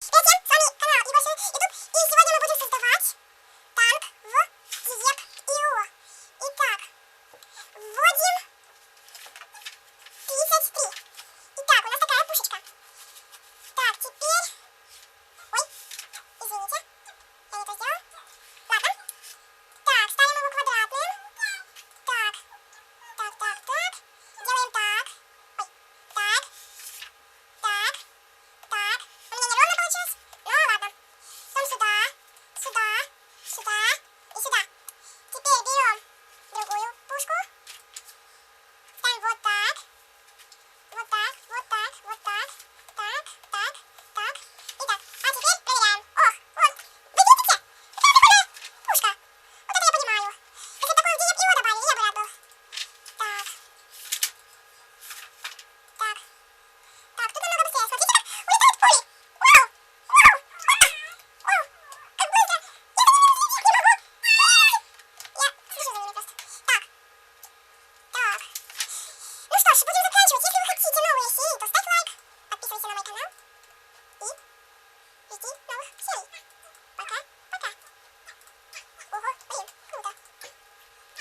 Привет, с вами канал Егор Ютуб, и сегодня мы будем создавать танк в Диеп.io. Итак, вводим 33. Итак, у нас такая пушечка. Так, теперь... Ой, извините, я не то сделала. Ладно. Так, ставим его квадратным. Так, так. Делаем так. Ой, так. Так. У меня неровно получилось. Ну ладно. Потом сюда и сюда. Теперь берем другую пушку. Ставим вот так. Так. Итак, а теперь проверяем. Ох, вот. Вы видите? Какая прикольная пушка. Вот это я понимаю. Если такое в Диеп.io добавили, я бы рад был. Так, тут намного быстрее. Смотрите, как улетают пули. Вау. Как быстро. Я за ними следить не могу. Я слежу за ними просто. Так. Ну что ж, будем заканчивать. Если вы хотите новые серии, то ставь лайк, подписывайся на мой канал и жди новых серий. Пока.